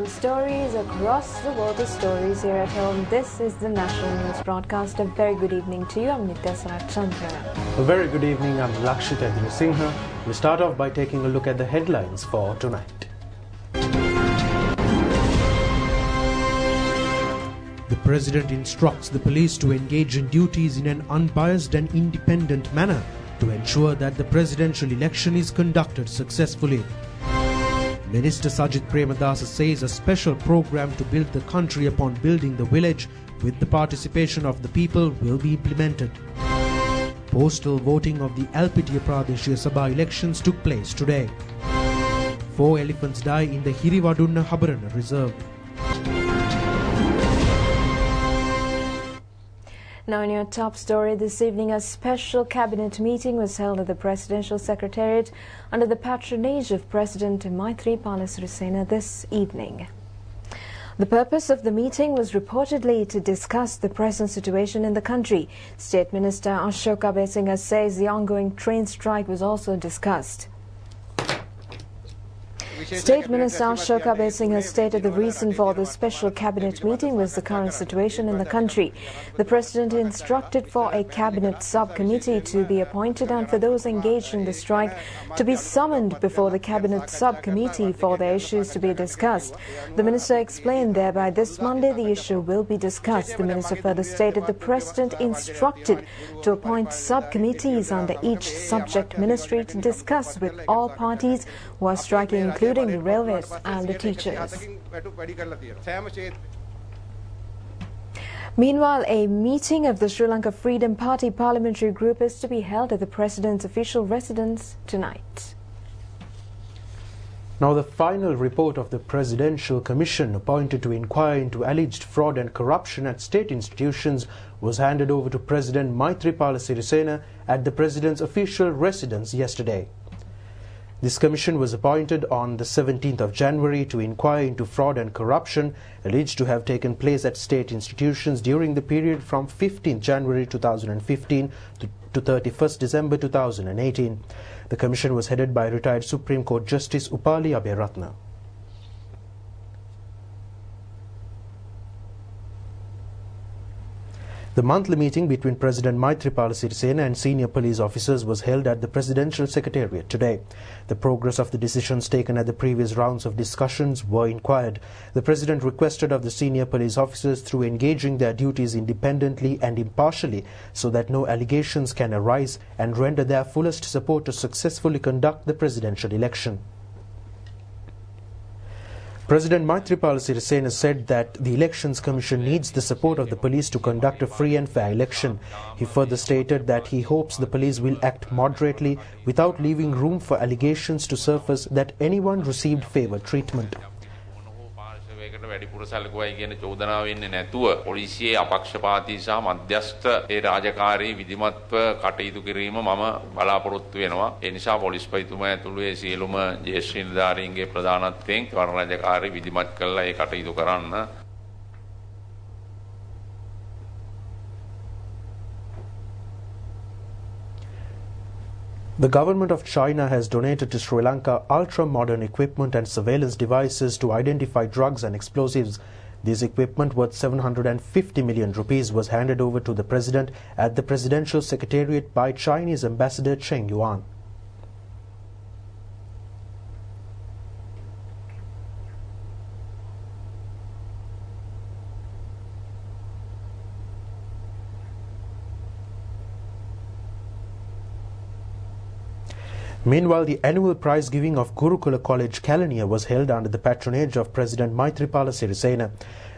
the stories across the world, the stories here at home. This is the National News Broadcast. A very good evening to you. I'm Nitya Chandra. A very good evening. I'm Lakshita Singha. We start off by taking a look at the headlines for tonight. The President instructs the police to engage in duties in an unbiased and independent manner to ensure that the presidential election is conducted successfully. Minister Sajith Premadasa says a special program to build the country upon building the village with the participation of the people will be implemented. Postal voting of the LPT Pradeshia Sabha elections took place today. 4 elephants die in the Hiriwadunna Habarana Reserve. Now in your top story this evening, a special cabinet meeting was held at the Presidential Secretariat under the patronage of President Maithripala Sirisena this evening. The purpose of the meeting was reportedly to discuss the present situation in the country. State Minister Ashoka Besinga says the ongoing train strike was also discussed. State Minister Ashoka Besinga stated the reason for the special cabinet meeting was the current situation in the country. The President instructed for a cabinet subcommittee to be appointed and for those engaged in the strike to be summoned before the cabinet subcommittee for their issues to be discussed. The minister explained thereby this Monday the issue will be discussed. The minister further stated the President instructed to appoint subcommittees under each subject ministry to discuss with all parties who are striking, including the railways and the teachers. Meanwhile, a meeting of the Sri Lanka Freedom Party parliamentary group is to be held at the President's official residence tonight. Now, the final report of the Presidential Commission appointed to inquire into alleged fraud and corruption at state institutions was handed over to President Maithripala Sirisena at the President's official residence yesterday. This commission was appointed on the 17th of January to inquire into fraud and corruption alleged to have taken place at state institutions during the period from 15th January 2015 to 31st December 2018. The commission was headed by retired Supreme Court Justice Upali Abeyratna. The monthly meeting between President Maithripala Sirisena and senior police officers was held at the Presidential Secretariat today. The progress of the decisions taken at the previous rounds of discussions were inquired. The President requested of the senior police officers through engaging their duties independently and impartially so that no allegations can arise and render their fullest support to successfully conduct the presidential election. President Maithripala Sirisena said that the Elections Commission needs the support of the police to conduct a free and fair election. He further stated that he hopes the police will act moderately without leaving room for allegations to surface that anyone received favor treatment. වැඩිපුර සැලකුවයි කියන චෝදනාව වෙන්නේ නැතුව පොලිසියේ අපක්ෂපාතී සහ මධ්‍යස්ථ ඒ රාජකාරී විධිමත්ව කටයුතු කිරීම මම බලාපොරොත්තු වෙනවා. ඒ නිසා පොලිස්පතිතුමා ඇතුළු ඒ සියලුම ජ්‍යෙෂ්ඨ නිලධාරීන්ගේ ප්‍රධානත්වයෙන් වන රාජකාරී විධිමත් කළා ඒ කටයුතු කරන්න. The government of China has donated to Sri Lanka ultra-modern equipment and surveillance devices to identify drugs and explosives. This equipment worth 750 million rupees was handed over to the President at the Presidential Secretariat by Chinese Ambassador Cheng Yuan. Meanwhile, the annual prize giving of Gurukula College Kelaniya was held under the patronage of President Maithripala Sirisena.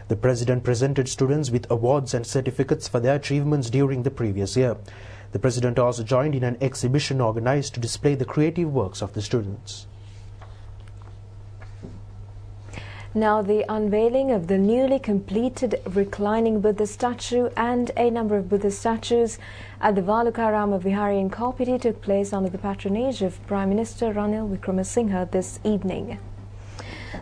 The President presented students with awards and certificates for their achievements during the previous year. The President also joined in an exhibition organized to display the creative works of the students. Now, the unveiling of the newly completed Reclining Buddha statue and a number of Buddha statues at the Valukarama Vihari in Kapiti took place under the patronage of Prime Minister Ranil Wickremesinghe this evening.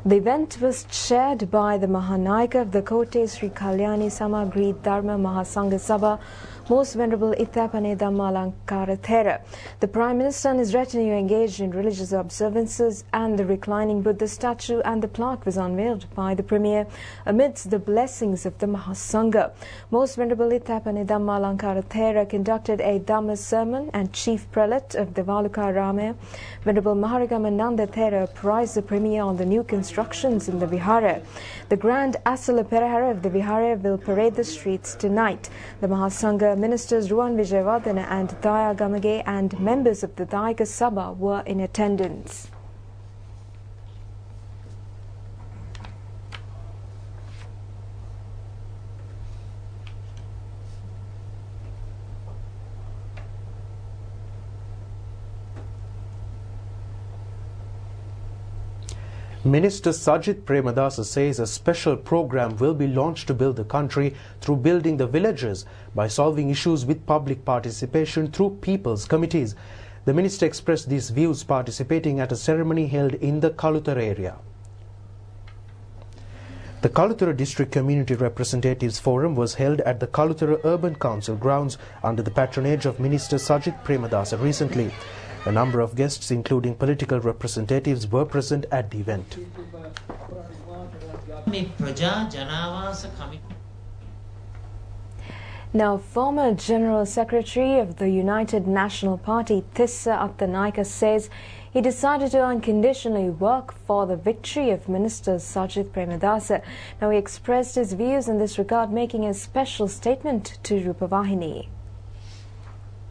The event was chaired by the Mahanaika of the Kote Sri Kalyani Samagri Dharma Mahasangha Sabha, Most Venerable Ithapane Dhammalankara Thera. The Prime Minister and his retinue engaged in religious observances, and the reclining Buddha statue and the plaque was unveiled by the Premier amidst the blessings of the Mahasangha. Most Venerable Ithapane Dhammalankara Thera conducted a Dhamma sermon, and Chief Prelate of the Valuka Ramaya, Venerable Maharigamananda Thera, apprised the Premier on the new constructions in the Vihara. The Grand Asala Perahara of the Vihara will parade the streets tonight. The Mahasangha ministers Ruwan Vijayawardena and Daya Gamage and members of the Dayaka Sabha were in attendance. Minister Sajith Premadasa says a special program will be launched to build the country through building the villages by solving issues with public participation through people's committees. The minister expressed these views participating at a ceremony held in the Kaluthara area. The Kaluthara District Community Representatives Forum was held at the Kaluthara Urban Council grounds under the patronage of Minister Sajith Premadasa recently. A number of guests, including political representatives, were present at the event. Now, former General Secretary of the United National Party, Tissa Attanaika, says he decided to unconditionally work for the victory of Minister Sajith Premadasa. Now, he expressed his views in this regard, making a special statement to Rupavahini.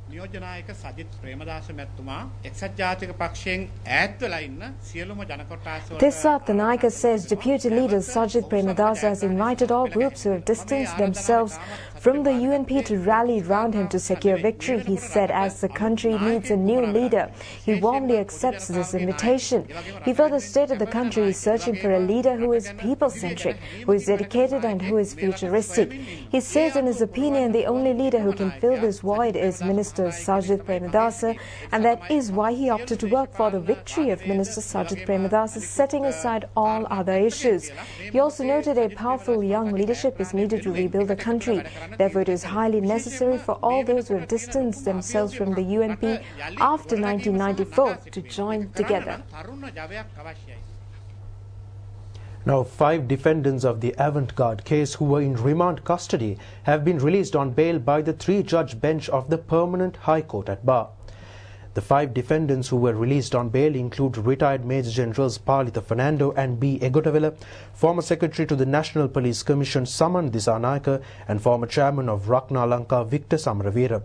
නියෝජනායක Sajith Premadasa මැතිතුමා එක්සත් ජාතික පක්ෂයෙන් ඈත් වෙලා ඉන්න සියලුම ජනකොට්ටාස වලට Tissa Attanaika says Deputy Leader Sajith Premadasa has invited all groups who have distanced themselves from the UNP to rally round him to secure victory. He said as the country needs a new leader, he warmly accepts this invitation. He further stated the country is searching for a leader who is people-centric, who is dedicated and who is futuristic. He says in his opinion the only leader who can fill this void is Minister Sajith Premadasa, and that is why he opted to work for the victory of Minister Sajith Premadasa, setting aside all other issues. He also noted a powerful young leadership is needed to rebuild the country. Therefore, it is highly necessary for all those who have distanced themselves from the UNP after 1994 to join together. Now, 5 defendants of the Avant-Garde case who were in remand custody have been released on bail by the 3-judge bench of the Permanent High Court at Ba. The 5 defendants who were released on bail include retired Major Generals Palitha Fernando and B. Egotavela, former Secretary to the National Police Commission Saman Disanaika, and former Chairman of Raknalanka Victor Samaravira.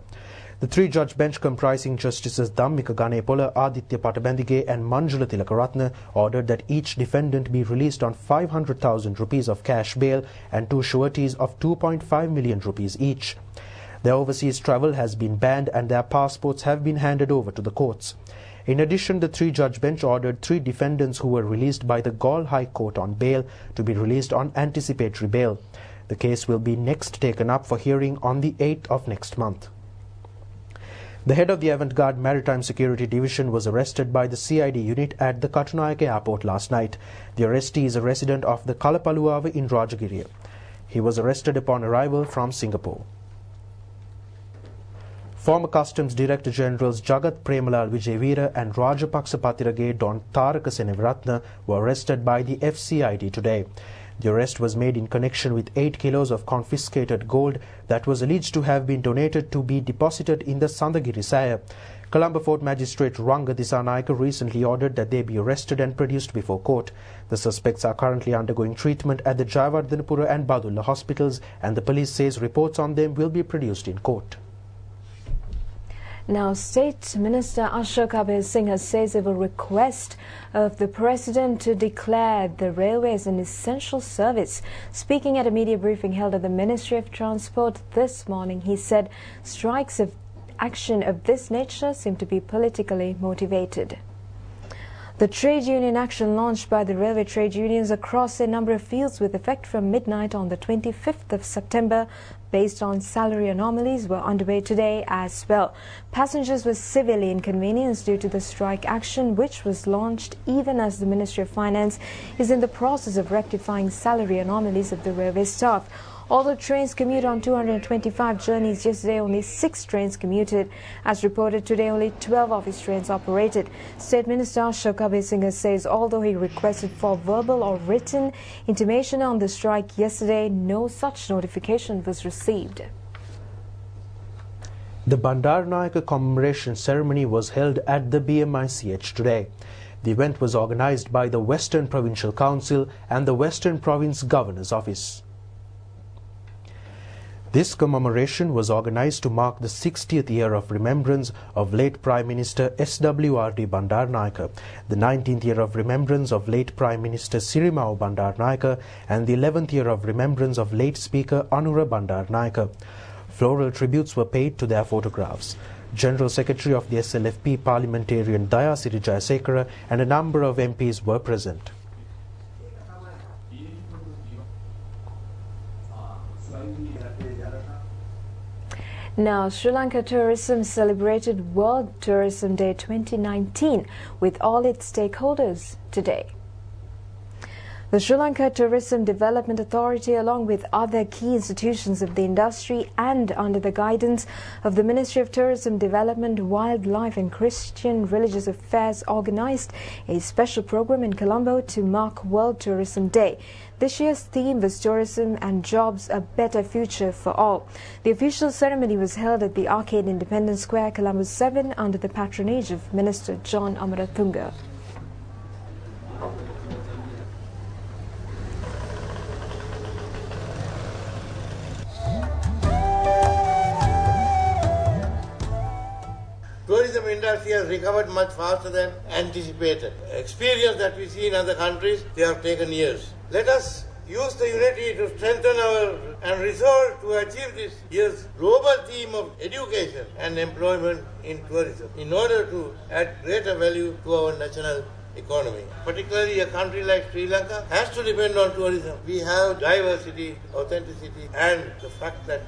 The 3-judge bench comprising Justices Dhammika Ganepola, Aditya Patabandige and Manjula Tilakaratne ordered that each defendant be released on 500,000 rupees of cash bail and 2 sureties of 2.5 million rupees each. Their overseas travel has been banned and their passports have been handed over to the courts. In addition, the 3-judge bench ordered 3 defendants who were released by the Galle High Court on bail to be released on anticipatory bail. The case will be next taken up for hearing on the 8th of next month. The head of the Avant-Garde Maritime Security Division was arrested by the CID unit at the Kattunayake airport last night. The arrestee is a resident of the Kalapaluava in Rajagiriya. He was arrested upon arrival from Singapore. Former Customs Director Generals Jagat Premalal Vijayveera and Rajapaksa Patirage Don Taraka Seneviratne were arrested by the FCID today. The arrest was made in connection with 8 kilos of confiscated gold that was alleged to have been donated to be deposited in the Sandagiri Saya. Colombo Fort Magistrate Ranga Disanaika recently ordered that they be arrested and produced before court. The suspects are currently undergoing treatment at the Jayawardhanapura and Badulla hospitals, and the police says reports on them will be produced in court. Now, State Minister Ashok Singh says he will request of the President to declare the railways an essential service. Speaking at a media briefing held at the Ministry of Transport this morning, he said strikes of action of this nature seem to be politically motivated. The trade union action launched by the railway trade unions across a number of fields with effect from midnight on the 25th of September based on salary anomalies were underway today as well. Passengers were severely inconvenienced due to the strike action, which was launched even as the Ministry of Finance is in the process of rectifying salary anomalies of the railway staff. Although trains commute on 225 journeys yesterday, only 6 trains commuted. As reported today, only 12 office trains operated. State Minister Ashoka Besinga says although he requested for verbal or written intimation on the strike yesterday, no such notification was received. The Bandaranaike commemoration ceremony was held at the BMICH today. The event was organized by the Western Provincial Council and the Western Province Governor's Office. This commemoration was organized to mark the 60th year of remembrance of late Prime Minister SWRD Bandaranaike, the 19th year of remembrance of late Prime Minister Sirimao Bandaranaike, and the 11th year of remembrance of late Speaker Anura Bandaranaike. Floral tributes were paid to their photographs. General Secretary of the SLFP Parliamentarian Dayasiri Jayasekara and a number of MPs were present. Now, Sri Lanka Tourism celebrated World Tourism Day 2019 with all its stakeholders today. The Sri Lanka Tourism Development Authority, along with other key institutions of the industry and under the guidance of the Ministry of Tourism Development, Wildlife and Christian Religious Affairs, organized a special program in Colombo to mark World Tourism Day. This year's theme was Tourism and Jobs, a Better Future for All. The official ceremony was held at the Arcade Independence Square, Colombo 7, under the patronage of Minister John Amaratunga. Tourism industry has recovered much faster than anticipated. Experience that we see in other countries, they have taken years. Let us use the unity to strengthen and resolve to achieve this year's global theme of education and employment in tourism in order to add greater value to our national economy. Particularly a country like Sri Lanka has to depend on tourism. We have diversity, authenticity, and the fact that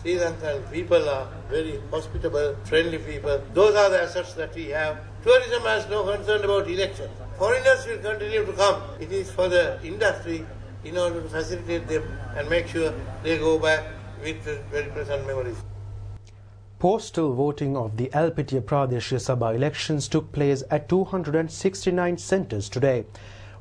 Sri Lankan people are very hospitable, friendly people. Those are the assets that we have. Tourism has no concern about elections. Foreigners will continue to come. It is for the industry in order to facilitate them and make sure they go back with very pleasant memories. Postal voting of the Alpitiya Pradeshya Sabha elections took place at 269 centres today.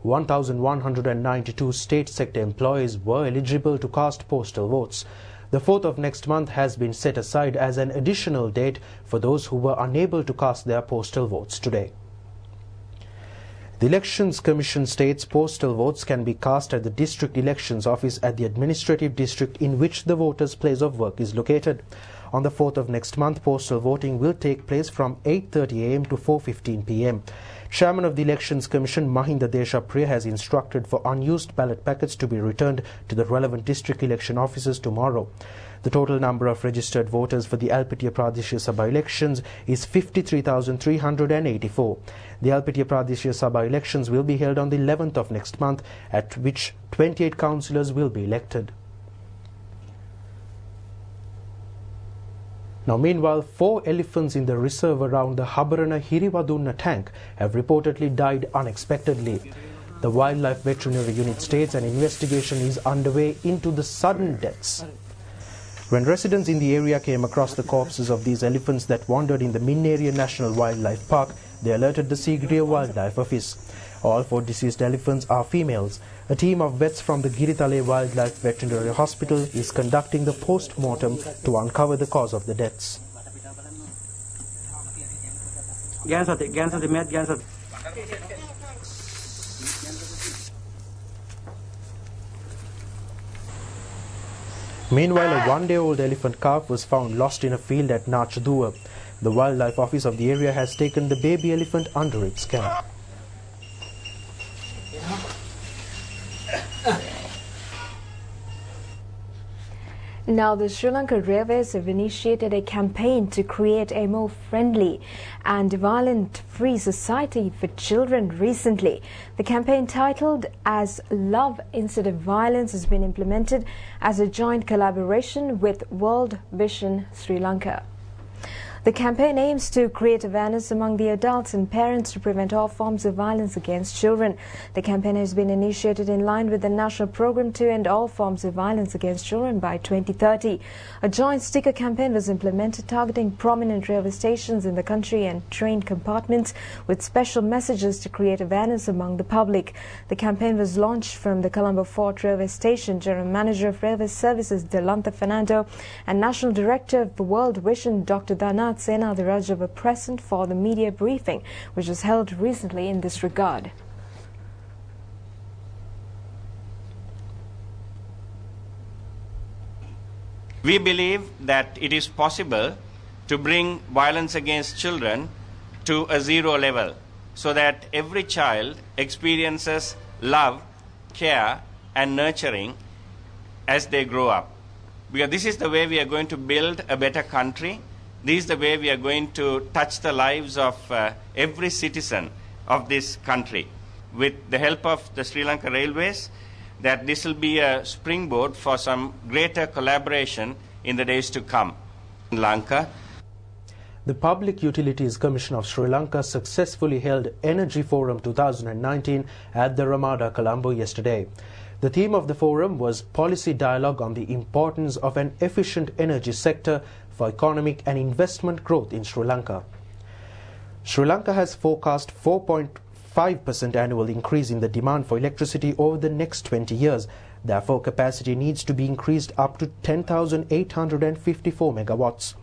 1,192 state sector employees were eligible to cast postal votes. The 4th of next month has been set aside as an additional date for those who were unable to cast their postal votes today. The Elections Commission states postal votes can be cast at the District Elections Office at the administrative district in which the voter's place of work is located. On the 4th of next month, postal voting will take place from 8:30 am to 4:15 pm. Chairman of the Elections Commission Mahinda Deshapriya has instructed for unused ballot packets to be returned to the relevant district election offices tomorrow. The total number of registered voters for the Alpitiya Pradeshya Sabha elections is 53,384. The Alpitiya Pradeshya Sabha elections will be held on the 11th of next month, at which 28 councillors will be elected. Now, meanwhile, 4 elephants in the reserve around the Habarana Hiriwadunna tank have reportedly died unexpectedly. The Wildlife Veterinary Unit states an investigation is underway into the sudden deaths. When residents in the area came across the corpses of these elephants that wandered in the Minneria National Wildlife Park, they alerted the Sigiriya Wildlife Office. All 4 deceased elephants are females. A team of vets from the Giritale Wildlife Veterinary Hospital is conducting the post-mortem to uncover the cause of the deaths. Meanwhile, a one-day-old elephant calf was found lost in a field at Nachadua. The Wildlife Office of the area has taken the baby elephant under its care. Now, the Sri Lanka Railways have initiated a campaign to create a more friendly and violent-free society for children recently. The campaign, titled As Love Instead of Violence, has been implemented as a joint collaboration with World Vision Sri Lanka. The campaign aims to create awareness among the adults and parents to prevent all forms of violence against children. The campaign has been initiated in line with the national program to end all forms of violence against children by 2030. A joint sticker campaign was implemented targeting prominent railway stations in the country and train compartments with special messages to create awareness among the public. The campaign was launched from the Colombo Fort Railway Station. General Manager of Railway Services Delanta Fernando and National Director of the World Vision Dr. Dana Sena Diraja were present for the media briefing, which was held recently in this regard. We believe that it is possible to bring violence against children to a zero level so that every child experiences love, care and nurturing as they grow up. Because this is the way we are going to build a better country. This is the way we are going to touch the lives of every citizen of this country. With the help of the Sri Lanka Railways, that this will be a springboard for some greater collaboration in the days to come. In Lanka, the Public Utilities Commission of Sri Lanka successfully held Energy Forum 2019 at the Ramada, Colombo yesterday. The theme of the forum was Policy Dialogue on the Importance of an Efficient Energy Sector for Economic and Investment Growth in Sri Lanka. Sri Lanka has forecast 4.5% annual increase in the demand for electricity over the next 20 years. Therefore, capacity needs to be increased up to 10,854 megawatts.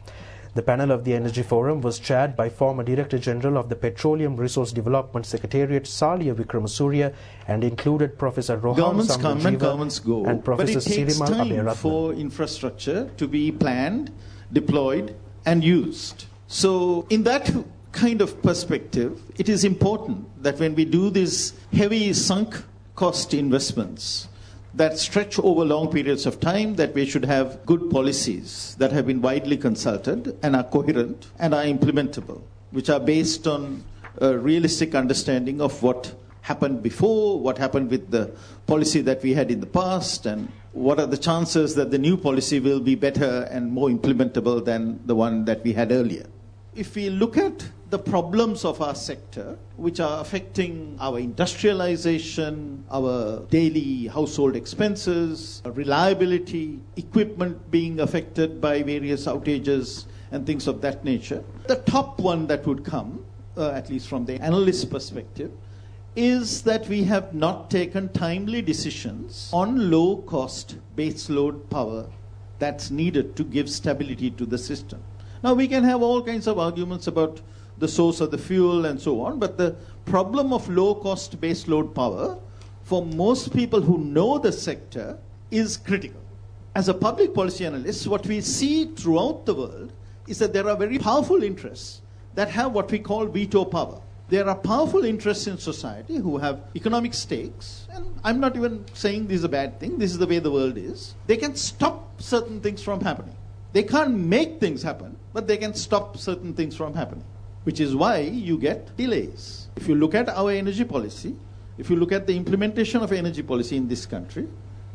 The panel of the Energy Forum was chaired by former Director General of the Petroleum Resource Development Secretariat Salia Wickramasuriya and included Professor Rohan Governments come and governments go, and Professor but it takes Sirimal time Abeyratne. for infrastructure to be planned, deployed and used. So in that kind of perspective, it is important that when we do these heavy sunk cost investments that stretch over long periods of time, that we should have good policies that have been widely consulted and are coherent and are implementable, which are based on a realistic understanding of what happened before, what happened with the policy that we had in the past, and what are the chances that the new policy will be better and more implementable than the one that we had earlier. If we look at the problems of our sector, which are affecting our industrialization, our daily household expenses, reliability, equipment being affected by various outages and things of that nature, the top one that would come, at least from the analyst perspective, is that we have not taken timely decisions on low-cost baseload power that's needed to give stability to the system. Now, we can have all kinds of arguments about the source of the fuel and so on, but the problem of low-cost baseload power, for most people who know the sector, is critical. As a public policy analyst, what we see throughout the world is that there are very powerful interests that have what we call veto power. There are powerful interests in society who have economic stakes, and I'm not even saying this is a bad thing, this is the way the world is. They can stop certain things from happening. They can't make things happen, but they can stop certain things from happening, which is why you get delays. If you look at our energy policy, if you look at the implementation of energy policy in this country,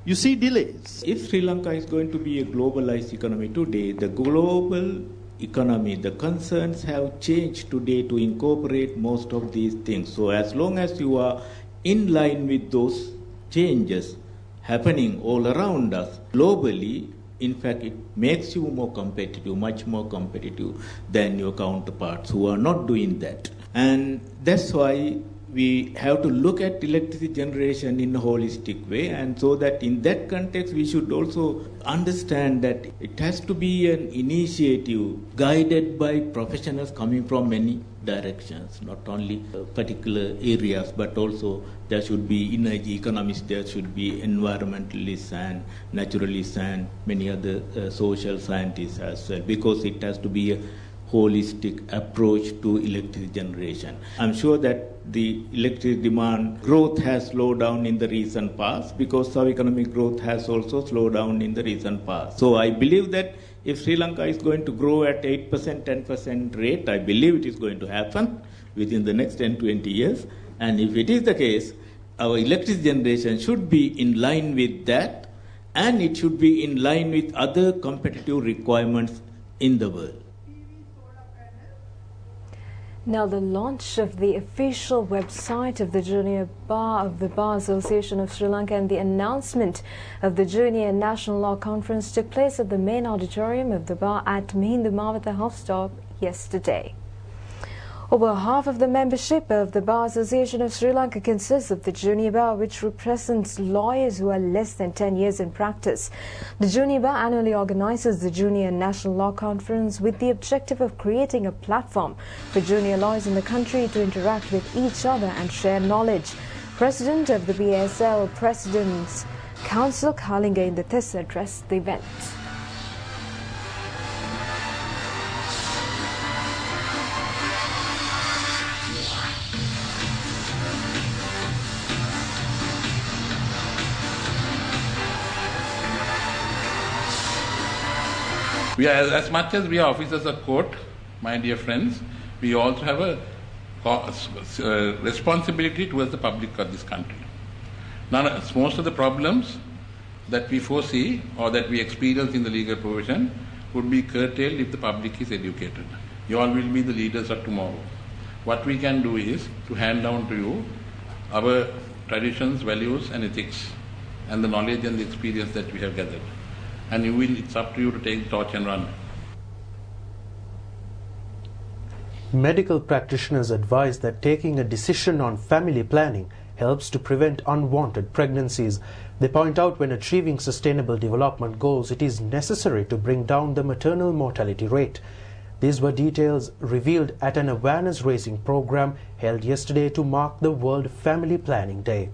you see delays. If Sri Lanka is going to be a globalized economy today, the global economy, the concerns have changed today to incorporate most of these things. So as long as you are in line with those changes happening all around us globally, in fact, it makes you more competitive, much more competitive than your counterparts who are not doing that. And that's why we have to look at electricity generation in a holistic way, and so that in that context we should also understand that it has to be an initiative guided by professionals coming from many directions, not only particular areas, but also there should be energy economists, there should be environmentalists and naturalists and many other social scientists as well, because it has to be a holistic approach to electricity generation. I'm sure that the electricity demand growth has slowed down in the recent past because our economic growth has also slowed down in the recent past. So I believe that if Sri Lanka is going to grow at 8%, 10% rate, I believe it is going to happen within the next 10, 20 years. And if it is the case, our electricity generation should be in line with that, and it should be in line with other competitive requirements in the world. Now, the launch of the official website of the Junior Bar of the Bar Association of Sri Lanka and the announcement of the Junior National Law Conference took place at the main auditorium of the bar at Mihindu Mawatha Hofstop yesterday. Over half of the membership of the Bar Association of Sri Lanka consists of the Junior Bar, which represents lawyers who are less than 10 years in practice. The Junior Bar annually organizes the Junior National Law Conference with the objective of creating a platform for junior lawyers in the country to interact with each other and share knowledge. President of the BASL President's Council, Kalinga Indathessa, addressed the event. We are, as much as we are officers of court, my dear friends, we also have a responsibility towards the public of this country. Now, most of the problems that we foresee or that we experience in the legal profession would be curtailed if the public is educated. You all will be the leaders of tomorrow. What we can do is to hand down to you our traditions, values and ethics and the knowledge and the experience that we have gathered. And it's up to you to take the torch and run. Medical practitioners advise that taking a decision on family planning helps to prevent unwanted pregnancies. They point out when achieving sustainable development goals, it is necessary to bring down the maternal mortality rate. These were details revealed at an awareness-raising program held yesterday to mark the World Family Planning Day.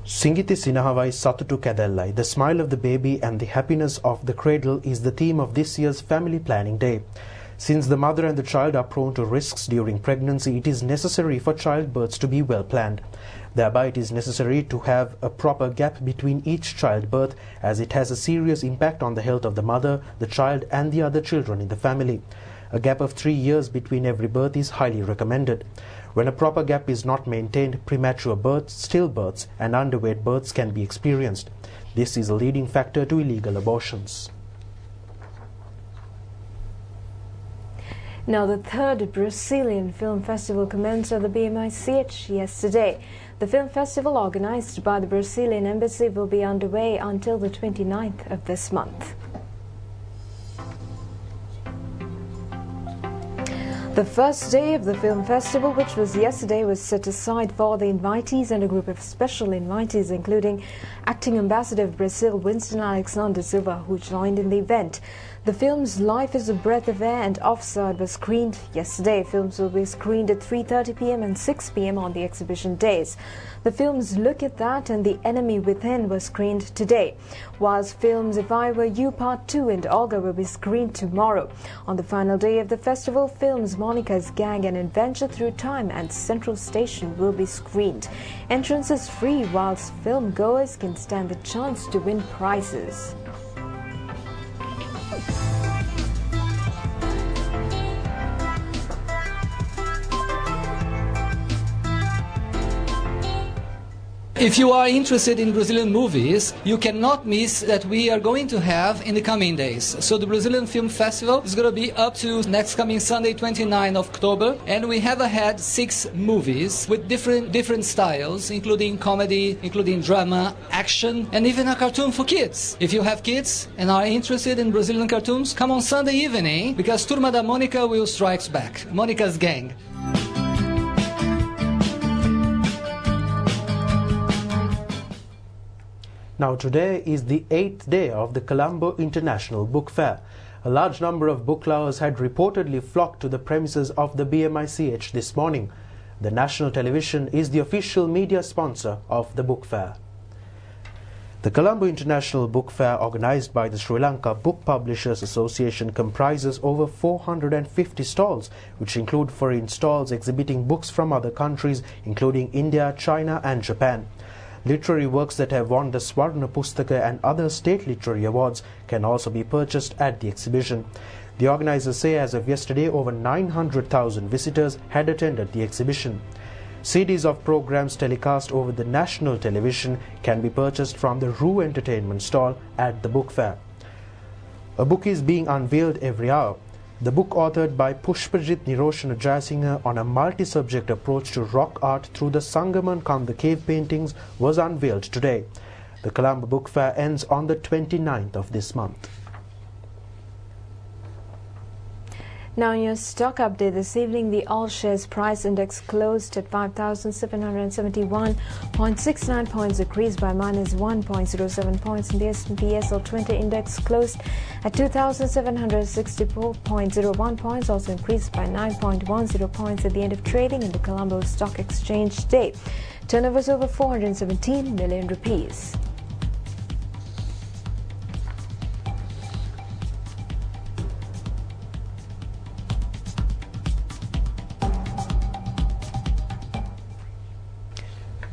Singiti Sinahawai Satutu Kadellai, the smile of the baby and the happiness of the cradle is the theme of this year's Family Planning Day. Since the mother and the child are prone to risks during pregnancy, it is necessary for childbirths to be well planned. Thereby, it is necessary to have a proper gap between each childbirth, as it has a serious impact on the health of the mother, the child and the other children in the family. A gap of 3 years between every birth is highly recommended. When a proper gap is not maintained, premature births, stillbirths and underweight births can be experienced. This is a leading factor to illegal abortions. Now, the third Brazilian film festival commenced at the BMICH yesterday. The film festival, organized by the Brazilian Embassy, will be underway until the 29th of this month. The first day of the film festival, which was yesterday, was set aside for the invitees and a group of special invitees, including Acting Ambassador of Brazil, Winston Alexander Silva, who joined in the event. The films Life is a Breath of Air and Offside were screened yesterday. Films will be screened at 3:30 p.m. and 6 p.m. on the exhibition days. The films Look at That and The Enemy Within were screened today, whilst films If I Were You Part 2 and Olga will be screened tomorrow. On the final day of the festival, films Monica's Gang and Adventure Through Time and Central Station will be screened. Entrance is free, whilst film goers can stand the chance to win prizes. If you are interested in Brazilian movies, you cannot miss that we are going to have in the coming days. So the Brazilian Film Festival is going to be up to next coming Sunday, 29 of October, and we have ahead 6 movies with different styles, including comedy, including drama, action, and even a cartoon for kids. If you have kids and are interested in Brazilian cartoons, come on Sunday evening, because Turma da Mônica will strike back. Monica's Gang. Now, today is the 8th day of the Colombo International Book Fair. A large number of book lovers had reportedly flocked to the premises of the BMICH this morning. The national television is the official media sponsor of the book fair. The Colombo International Book Fair, organized by the Sri Lanka Book Publishers Association, comprises over 450 stalls, which include foreign stalls exhibiting books from other countries, including India, China and Japan. Literary works that have won the Swarna Pustaka and other state literary awards can also be purchased at the exhibition. The organizers say as of yesterday, over 900,000 visitors had attended the exhibition. CDs of programs telecast over the national television can be purchased from the Roo Entertainment stall at the book fair. A book is being unveiled every hour. The book, authored by Pushpajit Niroshana Jayasinghe on a multi-subject approach to rock art through the Sangaman Kanda cave paintings, was unveiled today. The Colombo Book Fair ends on the 29th of this month. Now in your stock update this evening, the All Shares Price Index closed at 5,771.69 points, decreased by minus 1.07 points. And the S&P SL20 Index closed at 2,764.01 points, also increased by 9.10 points at the end of trading in the Colombo Stock Exchange day. Turnover was over 417 million rupees.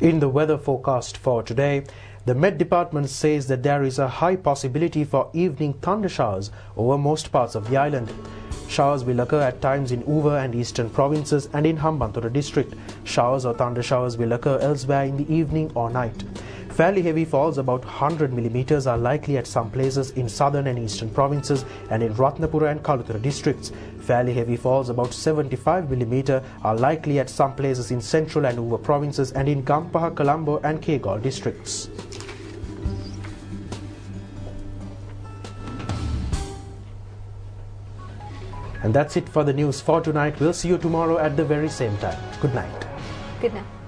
In the weather forecast for today, the Met Department says that there is a high possibility for evening thunder showers over most parts of the island. Showers will occur at times in Uva and eastern provinces and in Hambantota district. Showers or thunder showers will occur elsewhere in the evening or night. Fairly heavy falls, about 100 millimeters, are likely at some places in southern and eastern provinces and in Ratnapura and Kaluthara districts. Fairly heavy falls, about 75 millimeter, are likely at some places in central and Uva provinces and in Gampaha, Colombo and Kegaul districts. And that's it for the news for tonight. We'll see you tomorrow at the very same time. Good night. Good night.